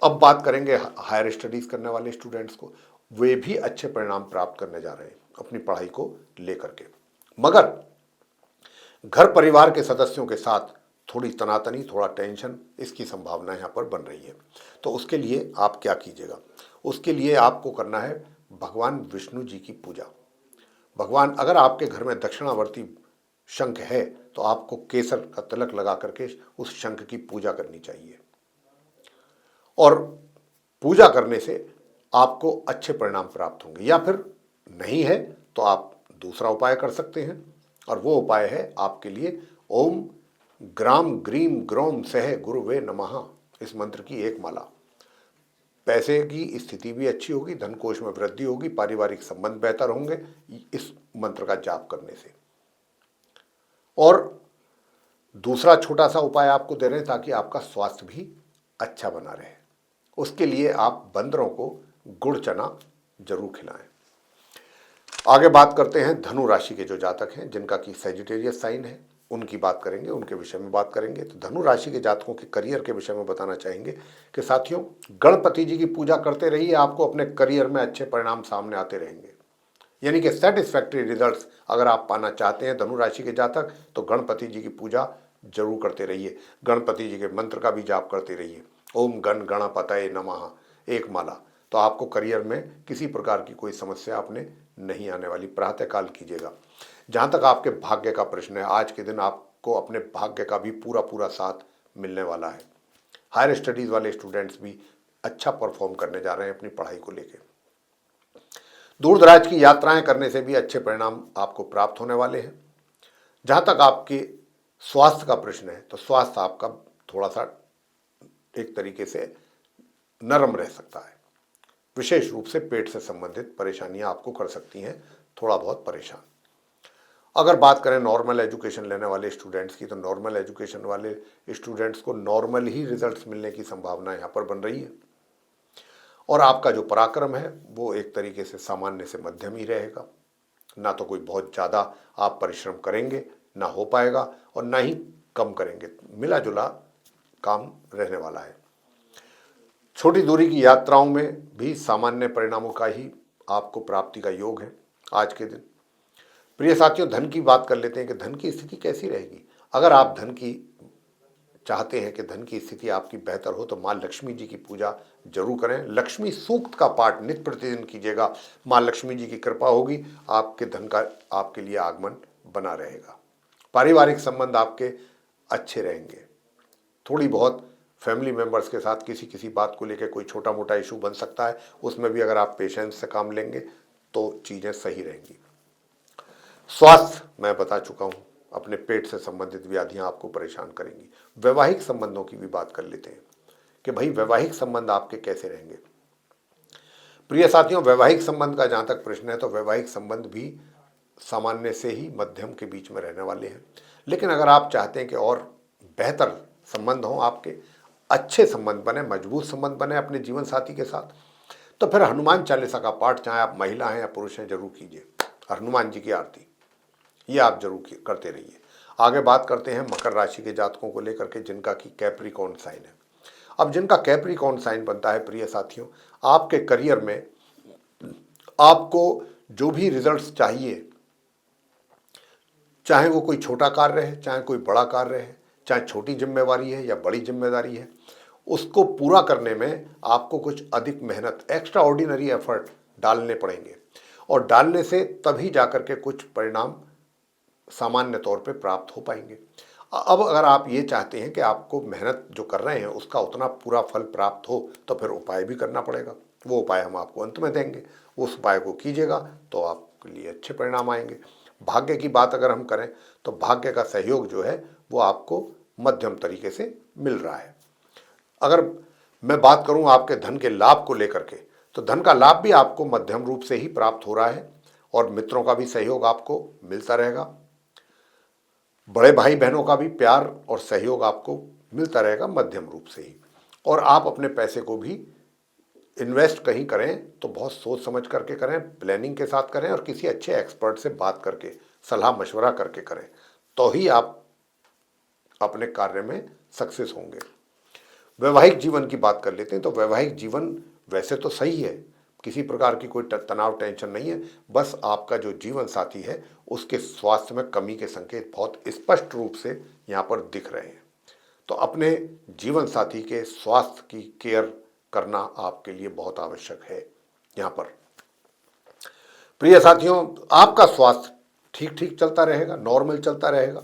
A: अब बात करेंगे हायर स्टडीज़ करने वाले स्टूडेंट्स को, वे भी अच्छे परिणाम प्राप्त करने जा रहे हैं अपनी पढ़ाई को लेकर के, मगर घर परिवार के सदस्यों के साथ थोड़ी तनातनी, थोड़ा टेंशन, इसकी संभावना यहाँ पर बन रही है। तो उसके लिए आप क्या कीजिएगा? उसके लिए आपको करना है भगवान विष्णु जी की पूजा। भगवान, अगर आपके घर में दक्षिणावर्ती शंख है तो आपको केसर का तिलक लगा करके उस शंख की पूजा करनी चाहिए, और पूजा करने से आपको अच्छे परिणाम प्राप्त होंगे। या फिर नहीं है तो आप दूसरा उपाय कर सकते हैं, और वो उपाय है आपके लिए ओम ग्राम ग्रीम ग्रोम सह गुरुवे नमः, इस मंत्र की एक माला। पैसे की स्थिति भी अच्छी होगी, धन कोष में वृद्धि होगी, पारिवारिक संबंध बेहतर होंगे इस मंत्र का जाप करने से। और दूसरा छोटा सा उपाय आपको दे रहे हैं ताकि आपका स्वास्थ्य भी अच्छा बना रहे। उसके लिए आप बंदरों को गुड़ चना जरूर खिलाएं। आगे बात करते हैं धनु राशि के जो जातक हैं जिनका कि सैजिटेरियस साइन है, उनकी बात करेंगे, उनके विषय में बात करेंगे। तो धनु राशि के जातकों के करियर के विषय में बताना चाहेंगे कि साथियों, गणपति जी की पूजा करते रहिए, आपको अपने करियर में अच्छे परिणाम सामने आते रहेंगे। यानी कि सेटिस्फैक्ट्री रिजल्ट्स अगर आप पाना चाहते हैं धनु राशि के जातक, तो गणपति जी की पूजा जरूर करते रहिए, गणपति जी के मंत्र का भी जाप करते रहिए। ओम गण गणपतये नमः एक माला। तो आपको करियर में किसी प्रकार की कोई समस्या आपने नहीं आने वाली। प्रातःकाल कीजिएगा। जहाँ तक आपके भाग्य का प्रश्न है, आज के दिन आपको अपने भाग्य का भी पूरा पूरा साथ मिलने वाला है। हायर स्टडीज़ वाले स्टूडेंट्स भी अच्छा परफॉर्म करने जा रहे हैं अपनी पढ़ाई को लेकर। दूर दराज की यात्राएं करने से भी अच्छे परिणाम आपको प्राप्त होने वाले हैं। जहाँ तक आपके स्वास्थ्य का प्रश्न है, तो स्वास्थ्य आपका थोड़ा सा एक तरीके से नरम रह सकता है। विशेष रूप से पेट से संबंधित परेशानियां आपको कर सकती हैं थोड़ा बहुत परेशान। अगर बात करें नॉर्मल एजुकेशन लेने वाले स्टूडेंट्स की, तो नॉर्मल एजुकेशन वाले स्टूडेंट्स को नॉर्मल ही रिजल्ट्स मिलने की संभावना यहाँ पर बन रही है। और आपका जो पराक्रम है वो एक तरीके से सामान्य से मध्यम ही रहेगा। ना तो कोई बहुत ज़्यादा आप परिश्रम करेंगे, ना हो पाएगा, और ना ही कम करेंगे, मिला जुला काम रहने वाला है। छोटी दूरी की यात्राओं में भी सामान्य परिणामों का ही आपको प्राप्ति का योग है आज के दिन। प्रिय साथियों, धन की बात कर लेते हैं कि धन की स्थिति कैसी रहेगी। अगर आप धन की चाहते हैं कि धन की स्थिति आपकी बेहतर हो, तो माँ लक्ष्मी जी की पूजा जरूर करें। लक्ष्मी सूक्त का पाठ नित्य प्रतिदिन कीजिएगा। माँ लक्ष्मी जी की कृपा होगी, आपके धन का आपके लिए आगमन बना रहेगा। पारिवारिक संबंध आपके अच्छे रहेंगे। थोड़ी बहुत फैमिली मेंबर्स के साथ किसी किसी बात को लेकर कोई छोटा मोटा इशू बन सकता है, उसमें भी अगर आप पेशेंस से काम लेंगे तो चीज़ें सही रहेंगी। स्वास्थ्य मैं बता चुका हूँ, अपने पेट से संबंधित व्याधियां आपको परेशान करेंगी। वैवाहिक संबंधों की भी बात कर लेते हैं कि भाई वैवाहिक संबंध आपके कैसे रहेंगे। प्रिय साथियों, वैवाहिक संबंध का जहाँ तक प्रश्न है, तो वैवाहिक संबंध भी सामान्य से ही मध्यम के बीच में रहने वाले हैं। लेकिन अगर आप चाहते हैं कि और बेहतर संबंध हों, आपके अच्छे संबंध बने, मजबूत संबंध बने अपने जीवन साथी के साथ, तो फिर हनुमान चालीसा का पाठ, चाहे आप महिला हैं या पुरुष हैं, जरूर कीजिए। हनुमान जी की आरती ये आप जरूर करते रहिए। आगे बात करते हैं मकर राशि के जातकों को लेकर के, जिनका कि कैप्रिकॉर्न साइन है। अब जिनका कैप्रिकॉर्न साइन बनता है, प्रिय साथियों, आपके करियर में आपको जो भी रिजल्ट्स चाहिए, चाहे वो कोई छोटा कार्य है, चाहे कोई बड़ा कार्य है, चाहे छोटी जिम्मेवारी है या बड़ी जिम्मेदारी है, उसको पूरा करने में आपको कुछ अधिक मेहनत, एक्स्ट्रा ऑर्डिनरी एफर्ट डालने पड़ेंगे। और डालने से तभी जाकर के कुछ परिणाम सामान्य तौर पे प्राप्त हो पाएंगे। अब अगर आप ये चाहते हैं कि आपको मेहनत जो कर रहे हैं उसका उतना पूरा फल प्राप्त हो, तो फिर उपाय भी करना पड़ेगा। वो उपाय हम आपको अंत में देंगे। उस उपाय को कीजिएगा तो आपके लिए अच्छे परिणाम आएंगे। भाग्य की बात अगर हम करें, तो भाग्य का सहयोग जो है वो आपको मध्यम तरीके से मिल रहा है। अगर मैं बात करूं आपके धन के लाभ को लेकर के, तो धन का लाभ भी आपको मध्यम रूप से ही प्राप्त हो रहा है, और मित्रों का भी सहयोग आपको मिलता रहेगा। बड़े भाई बहनों का भी प्यार और सहयोग आपको मिलता रहेगा मध्यम रूप से ही। और आप अपने पैसे को भी इन्वेस्ट कहीं करें तो बहुत सोच समझ करके करें, प्लानिंग के साथ करें, और किसी अच्छे एक्सपर्ट से बात करके, सलाह मशवरा करके करें, तो ही आप अपने कार्य में सक्सेस होंगे। वैवाहिक जीवन की बात कर लेते हैं, तो वैवाहिक जीवन वैसे तो सही है, किसी प्रकार की कोई तनाव टेंशन नहीं है। बस आपका जो जीवन साथी है उसके स्वास्थ्य में कमी के संकेत बहुत स्पष्ट रूप से यहाँ पर दिख रहे हैं। तो अपने जीवन साथी के स्वास्थ्य की केयर करना आपके लिए बहुत आवश्यक है। यहाँ पर प्रिय साथियों, आपका स्वास्थ्य ठीक ठीक चलता रहेगा, नॉर्मल चलता रहेगा।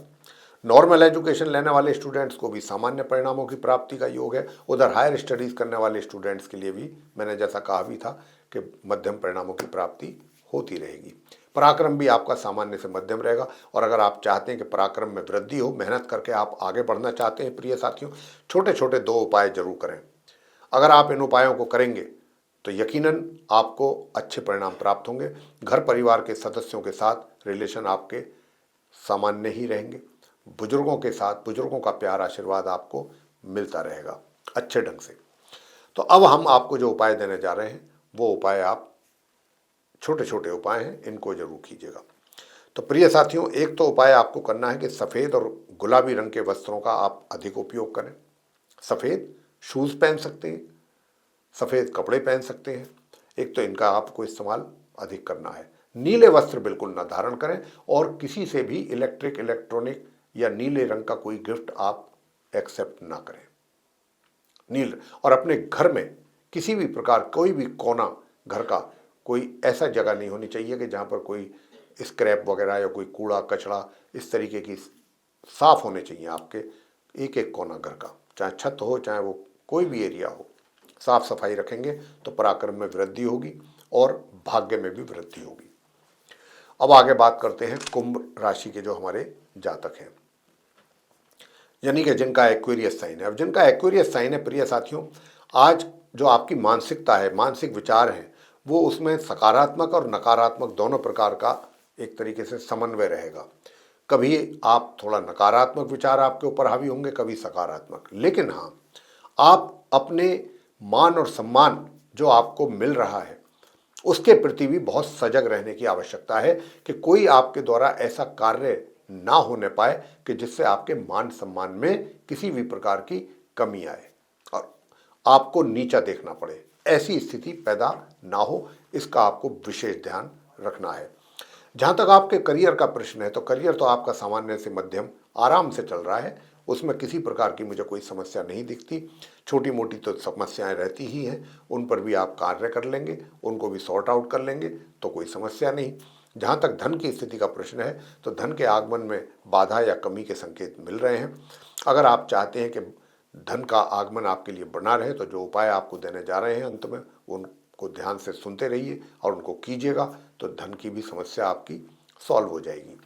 A: नॉर्मल एजुकेशन लेने वाले स्टूडेंट्स को भी सामान्य परिणामों की प्राप्ति का योग है। उधर हायर स्टडीज़ करने वाले स्टूडेंट्स के लिए भी मैंने जैसा कहा भी था कि मध्यम परिणामों की प्राप्ति होती रहेगी। पराक्रम भी आपका सामान्य से मध्यम रहेगा। और अगर आप चाहते हैं कि पराक्रम में वृद्धि हो, मेहनत करके आप आगे बढ़ना चाहते हैं, प्रिय साथियों, छोटे छोटे 2 उपाय जरूर करें। अगर आप इन उपायों को करेंगे तो यकीनन आपको अच्छे परिणाम प्राप्त होंगे। घर परिवार के सदस्यों के साथ रिलेशन आपके सामान्य ही रहेंगे। बुजुर्गों के साथ, बुजुर्गों का प्यार आशीर्वाद आपको मिलता रहेगा अच्छे ढंग से। तो अब हम आपको जो उपाय देने जा रहे हैं, वो उपाय आप छोटे छोटे उपाय हैं, इनको जरूर कीजिएगा। तो प्रिय साथियों, एक तो उपाय आपको करना है कि सफ़ेद और गुलाबी रंग के वस्त्रों का आप अधिक उपयोग करें। सफ़ेद शूज़ पहन सकते हैं, सफ़ेद कपड़े पहन सकते हैं। एक तो इनका आपको इस्तेमाल अधिक करना है। नीले वस्त्र बिल्कुल न धारण करें, और किसी से भी इलेक्ट्रॉनिक या नीले रंग का कोई गिफ्ट आप एक्सेप्ट ना करें। नील, और अपने घर में किसी भी प्रकार कोई भी कोना घर का कोई ऐसा जगह नहीं होनी चाहिए कि जहाँ पर कोई स्क्रैप वगैरह या कोई कूड़ा कचरा इस तरीके की साफ होने चाहिए आपके एक एक कोना घर का, चाहे छत हो चाहे वो कोई भी एरिया हो। साफ सफाई रखेंगे तो पराक्रम में वृद्धि होगी और भाग्य में भी वृद्धि होगी। अब आगे बात करते हैं कुंभ राशि के जो हमारे जातक हैं, यानी कि जिनका एक्वेरियस साइन है। अब जिनका एक्वेरियस साइन है प्रिय साथियों, आज जो आपकी मानसिकता है, मानसिक विचार है, वो उसमें सकारात्मक और नकारात्मक दोनों प्रकार का एक तरीके से समन्वय रहेगा। कभी आप थोड़ा नकारात्मक विचार आपके ऊपर हावी होंगे, कभी सकारात्मक, लेकिन हाँ, आप अपने मान और सम्मान जो आपको मिल रहा है उसके प्रति भी बहुत सजग रहने की आवश्यकता है कि कोई आपके द्वारा ऐसा कार्य ना होने पाए कि जिससे आपके मान सम्मान में किसी भी प्रकार की कमी आए और आपको नीचा देखना पड़े, ऐसी स्थिति पैदा ना हो, इसका आपको विशेष ध्यान रखना है। जहाँ तक आपके करियर का प्रश्न है तो करियर तो आपका सामान्य से मध्यम आराम से चल रहा है, उसमें किसी प्रकार की मुझे कोई समस्या नहीं दिखती। छोटी मोटी तो समस्याएं रहती ही हैं, उन पर भी आप कार्य कर लेंगे, उनको भी सॉर्ट आउट कर लेंगे तो कोई समस्या नहीं। जहाँ तक धन की स्थिति का प्रश्न है तो धन के आगमन में बाधा या कमी के संकेत मिल रहे हैं। अगर आप चाहते हैं कि धन का आगमन आपके लिए बना रहे तो जो उपाय आपको देने जा रहे हैं अंत में उनको ध्यान से सुनते रहिए और उनको कीजिएगा तो धन की भी समस्या आपकी सॉल्व हो जाएगी।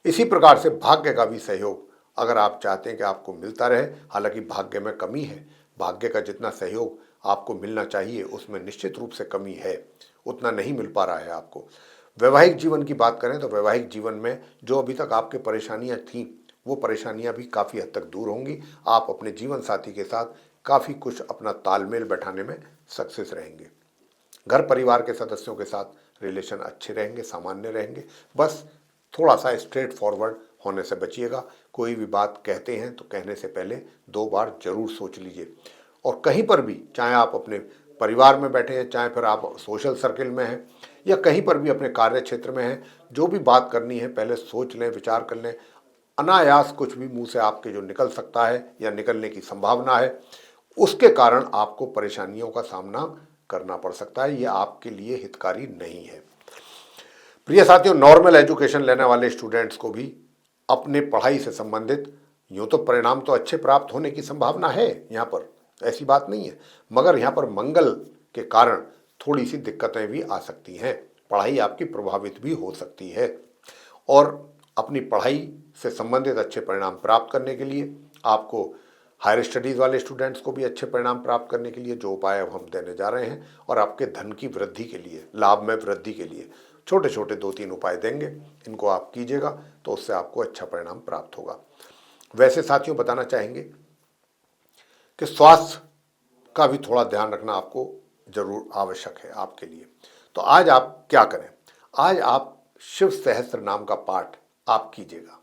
A: इसी प्रकार से भाग्य का भी सहयोग अगर आप चाहते हैं कि आपको मिलता रहे, हालांकि भाग्य में कमी है, भाग्य का जितना सहयोग आपको मिलना चाहिए उसमें निश्चित रूप से कमी है, उतना नहीं मिल पा रहा है आपको। वैवाहिक जीवन की बात करें तो वैवाहिक जीवन में जो अभी तक आपके परेशानियां थीं वो परेशानियां भी काफ़ी हद तक दूर होंगी। आप अपने जीवन साथी के साथ काफ़ी कुछ अपना तालमेल बैठाने में सक्सेस रहेंगे। घर परिवार के सदस्यों के साथ रिलेशन अच्छे रहेंगे, सामान्य रहेंगे। बस थोड़ा सा स्ट्रेट फॉरवर्ड होने से बचिएगा। कोई भी बात कहते हैं तो कहने से पहले 2 बार जरूर सोच लीजिए। और कहीं पर भी, चाहे आप अपने परिवार में बैठे हैं, चाहे फिर आप सोशल सर्किल में हैं या कहीं पर भी अपने कार्य क्षेत्र में हैं, जो भी बात करनी है पहले सोच लें, विचार कर लें। अनायास कुछ भी मुंह से आपके जो निकल सकता है या निकलने की संभावना है, उसके कारण आपको परेशानियों का सामना करना पड़ सकता है। यह आपके लिए हितकारी नहीं है। प्रिय साथियों, नॉर्मल एजुकेशन लेने वाले स्टूडेंट्स को भी अपने पढ़ाई से संबंधित यूँ तो परिणाम तो अच्छे प्राप्त होने की संभावना है, यहाँ पर ऐसी बात नहीं है, मगर यहाँ पर मंगल के कारण थोड़ी सी दिक्कतें भी आ सकती हैं। पढ़ाई आपकी प्रभावित भी हो सकती है और अपनी पढ़ाई से संबंधित अच्छे परिणाम प्राप्त करने के लिए आपको हायर स्टडीज़ वाले स्टूडेंट्स को भी अच्छे परिणाम प्राप्त करने के लिए जो उपाय अब हम देने जा रहे हैं और आपके धन की वृद्धि के लिए, लाभ में वृद्धि के लिए छोटे छोटे 2-3 उपाय देंगे। इनको आप कीजिएगा तो उससे आपको अच्छा परिणाम प्राप्त होगा। वैसे साथियों बताना चाहेंगे कि स्वास्थ्य का भी थोड़ा ध्यान रखना आपको जरूर आवश्यक है आपके लिए। तो आज आप क्या करें, आज आप शिव सहस्त्र नाम का पाठ आप कीजिएगा।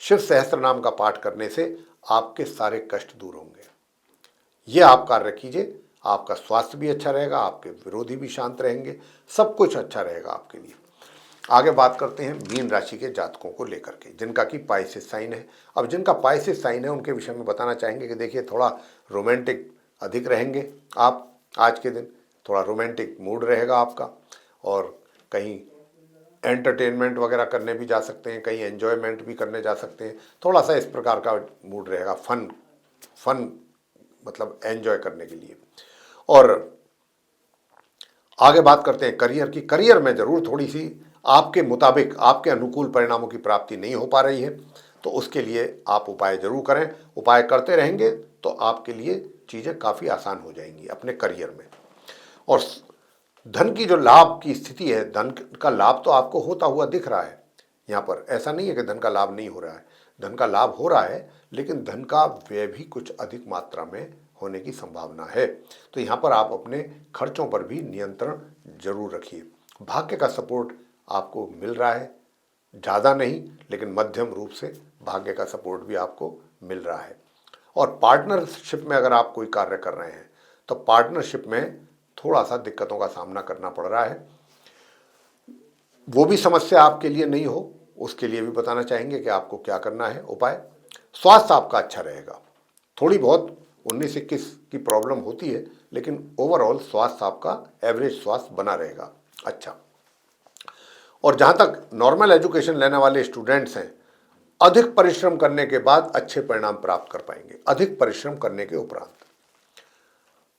A: शिव सहस्त्र नाम का पाठ करने से आपके सारे कष्ट दूर होंगे। ये आप कार्य कीजिए, आपका स्वास्थ्य भी अच्छा रहेगा, आपके विरोधी भी शांत रहेंगे, सब कुछ अच्छा रहेगा आपके लिए। आगे बात करते हैं मीन राशि के जातकों को लेकर के, जिनका कि पाइसेस साइन है। अब जिनका पाइसेस साइन है उनके विषय में बताना चाहेंगे कि देखिए थोड़ा रोमांटिक अधिक रहेंगे आप आज के दिन, थोड़ा रोमांटिक मूड रहेगा आपका और कहीं एंटरटेनमेंट वगैरह करने भी जा सकते हैं, कहीं एंजॉयमेंट भी करने जा सकते हैं। थोड़ा सा इस प्रकार का मूड रहेगा, फन मतलब एंजॉय करने के लिए। और आगे बात करते हैं करियर की। करियर में जरूर थोड़ी सी आपके मुताबिक आपके अनुकूल परिणामों की प्राप्ति नहीं हो पा रही है, तो उसके लिए आप उपाय जरूर करें। उपाय करते रहेंगे तो आपके लिए चीज़ें काफ़ी आसान हो जाएंगी अपने करियर में। और धन की जो लाभ की स्थिति है, धन का लाभ तो आपको होता हुआ दिख रहा है। यहाँ पर ऐसा नहीं है कि धन का लाभ नहीं हो रहा है, धन का लाभ हो रहा है, लेकिन धन का व्यय भी कुछ अधिक मात्रा में होने की संभावना है। तो यहाँ पर आप अपने खर्चों पर भी नियंत्रण जरूर रखिए। भाग्य का सपोर्ट आपको मिल रहा है, ज़्यादा नहीं लेकिन मध्यम रूप से भाग्य का सपोर्ट भी आपको मिल रहा है। और पार्टनरशिप में अगर आप कोई कार्य कर रहे हैं तो पार्टनरशिप में थोड़ा सा दिक्कतों का सामना करना पड़ रहा है। वो भी समस्या आपके लिए नहीं हो, उसके लिए भी बताना चाहेंगे कि आपको क्या करना है उपाय। स्वास्थ्य आपका अच्छा रहेगा, थोड़ी बहुत 19-21 की प्रॉब्लम होती है, लेकिन ओवरऑल स्वास्थ्य आपका एवरेज स्वास्थ्य बना रहेगा। अच्छा, और जहाँ तक नॉर्मल एजुकेशन लेने वाले स्टूडेंट्स हैं, अधिक परिश्रम करने के बाद अच्छे परिणाम प्राप्त कर पाएंगे। अधिक परिश्रम करने के उपरांत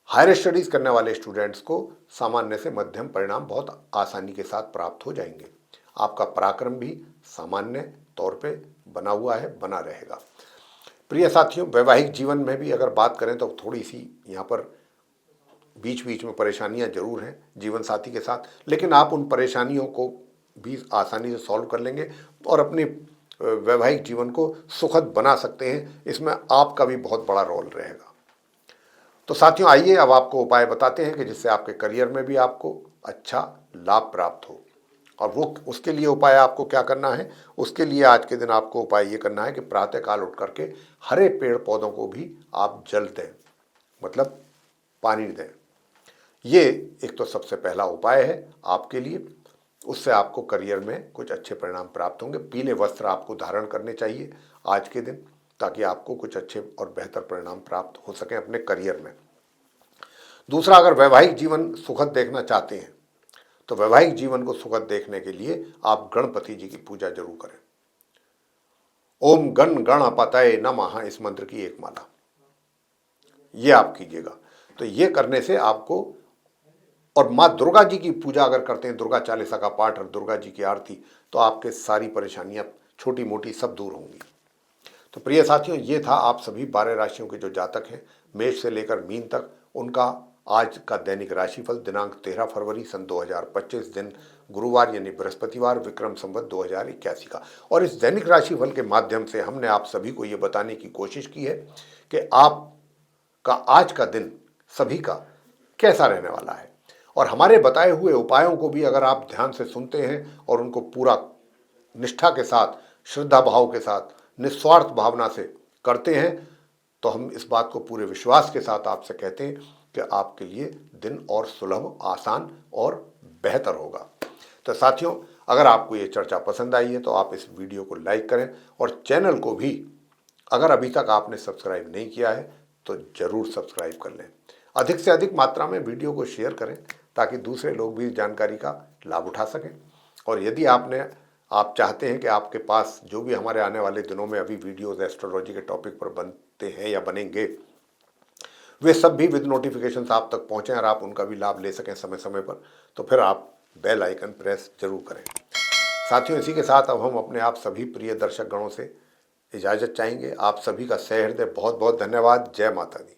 A: हायर स्टडीज करने वाले स्टूडेंट्स को सामान्य से मध्यम परिणाम बहुत आसानी के साथ प्राप्त हो जाएंगे। आपका पराक्रम भी सामान्य तौर पे बना हुआ है, बना रहेगा। प्रिय साथियों, वैवाहिक जीवन में भी अगर बात करें तो थोड़ी सी यहाँ पर बीच बीच में परेशानियां जरूर हैं जीवन साथी के साथ, लेकिन आप उन परेशानियों को भी आसानी से सॉल्व कर लेंगे और अपने वैवाहिक जीवन को सुखद बना सकते हैं। इसमें आपका भी बहुत बड़ा रोल रहेगा। तो साथियों, आइए अब आपको उपाय बताते हैं कि जिससे आपके करियर में भी आपको अच्छा लाभ प्राप्त हो। और वो उसके लिए उपाय आपको क्या करना है, उसके लिए आज के दिन आपको उपाय ये करना है कि प्रातःकाल उठ करके हरे पेड़ पौधों को भी आप जल दें, मतलब पानी दें। ये एक तो सबसे पहला उपाय है आपके लिए। उससे आपको करियर में कुछ अच्छे परिणाम प्राप्त होंगे। पीले वस्त्र आपको धारण करने चाहिए आज के दिन, ताकि आपको कुछ अच्छे और बेहतर परिणाम प्राप्त हो सकें अपने करियर में। दूसरा, अगर वैवाहिक जीवन सुखद देखना चाहते हैं तो वैवाहिक जीवन को सुखद देखने के लिए आप गणपति जी की पूजा जरूर करें। ओम गण गणपतये नमः, इस मंत्र की एक माला ये आप कीजिएगा। तो ये करने से आपको, और माँ दुर्गा जी की पूजा अगर करते हैं, दुर्गा चालीसा का पाठ और दुर्गा जी की आरती, तो आपके सारी परेशानियां छोटी मोटी सब दूर होंगी। तो प्रिय साथियों, ये था आप सभी 12 राशियों के जो जातक हैं, मेष से लेकर मीन तक, उनका आज का दैनिक राशिफल दिनांक 13 फरवरी सन 2025, दिन गुरुवार यानी बृहस्पतिवार, विक्रम संवत 2081 का। और इस दैनिक राशिफल के माध्यम से हमने आप सभी को ये बताने की कोशिश की है कि आपका आज का दिन सभी का कैसा रहने वाला है। और हमारे बताए हुए उपायों को भी अगर आप ध्यान से सुनते हैं और उनको पूरा निष्ठा के साथ, श्रद्धा भाव के साथ, निस्वार्थ भावना से करते हैं, तो हम इस बात को पूरे विश्वास के साथ आपसे कहते हैं कि आपके लिए दिन और सुलभ, आसान और बेहतर होगा। तो साथियों, अगर आपको ये चर्चा पसंद आई है तो आप इस वीडियो को लाइक करें और चैनल को भी अगर अभी तक आपने सब्सक्राइब नहीं किया है तो जरूर सब्सक्राइब कर लें। अधिक से अधिक मात्रा में वीडियो को शेयर करें ताकि दूसरे लोग भी जानकारी का लाभ उठा सकें। और यदि आप चाहते हैं कि आपके पास जो भी हमारे आने वाले दिनों में अभी वीडियोस एस्ट्रोलॉजी के टॉपिक पर बनते हैं या बनेंगे, वे सब भी विद नोटिफिकेशंस आप तक पहुंचें और आप उनका भी लाभ ले सकें समय समय पर, तो फिर आप बेल आइकन प्रेस जरूर करें। साथियों, इसी के साथ अब हम अपने आप सभी प्रिय दर्शक गणों से इजाज़त चाहेंगे। आप सभी का सहृदय बहुत बहुत धन्यवाद। जय माता दी।